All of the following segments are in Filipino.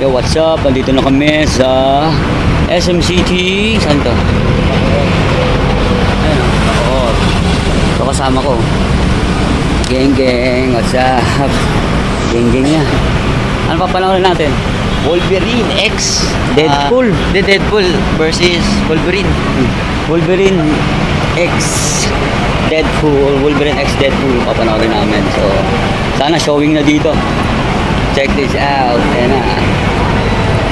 Yo, what's up? Andito na kami sa SM City. Saan to? Ayun o. Ito kasama ko. Geng geng, what's up? Geng geng niya. Ano pa panoorin natin? Wolverine X Deadpool. The Deadpool versus Wolverine. Wolverine X Deadpool. Wolverine X Deadpool. Papanoorin namin. So, sana showing na dito. Check this out. Ayan na.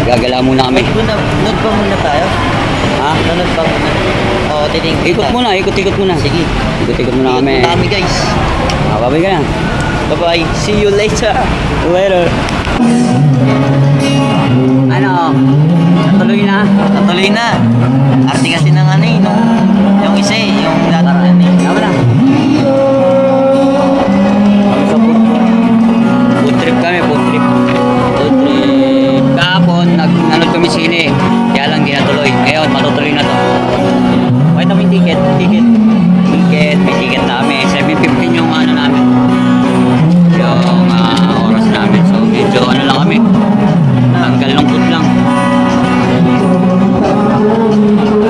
Gagala muna kami. Nod pa muna tayo. Ha? Nanood pa muna. Oo, titingin Ikot muna, ikot-ikot muna. Sige. Ikot-ikot muna kami. Kami guys. Babay ka na. Bye-bye. See you later. Later. Ano? Tuloy na? Natuloy na. Arte kasi ng ano eh. Yung isa eh. Yung dataraan eh. Tama na. Food trip kami, food trip. Food trip. Kahapon, nanood kami sine. Kaya lang di natuloy. Ngayon, matutuloy na to. Pakita mo yung ticket. May ticket na kami. 7:15 yung ano namin. Yung oras namin. So, medyo ano lang kami. Tanggal lungkot lang.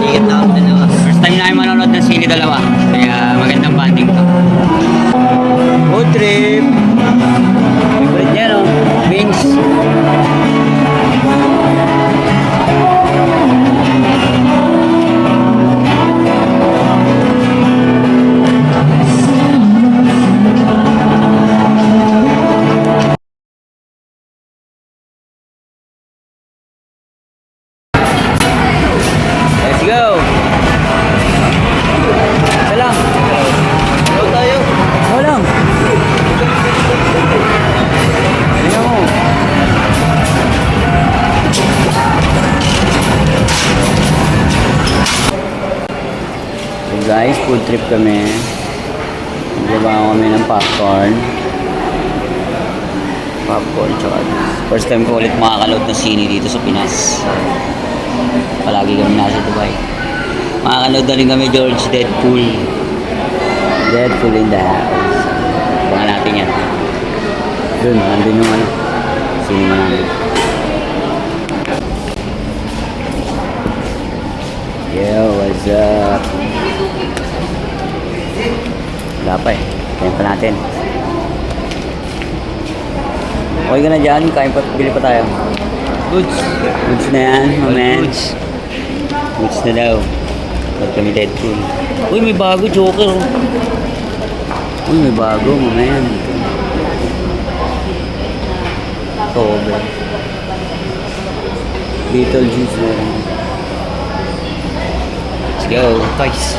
Ticket na ako dalawa. First time namin manonood ng sine dalawa. Kaya magandang banding to. Food trip. Favorite niya, no? Wings. Let's go! Isa lang. Go tayo. Ikaw lang. Tingnan mo. So guys, food trip kami. Naglaba kami ng popcorn. Tsaka first time ko ulit makakaload ng sine dito sa Pinas. Palagi kami nasa Dubai. Makakanood na rin kami George Deadpool. Deadpool in the house. Abangan natin yan. Dun, nandun yung ano. Cinema namin. Yo, what's up? Wala pa eh. Kain pa natin. Okay ka na dyan? Kain pa, bili pa tayo. Goods. Goods na yan, my man. Goods. Goods na daw. Ba't kami Deadpool? Uy, may bago, Joker. Uy, may bago, my man. Sobra. Beetlejuice na rin. Let's go. Toys.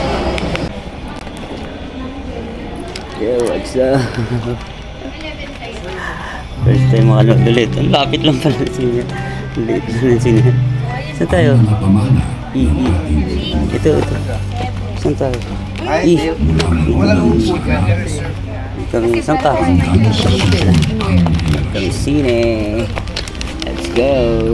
Yo, what's up? First time makanood ulit. Ang lapit lang pala ng sinya. Late na ng sinya. Saan tayo? Ito. Saan tayo? Kami, saan ka? Kami sine. Let's go.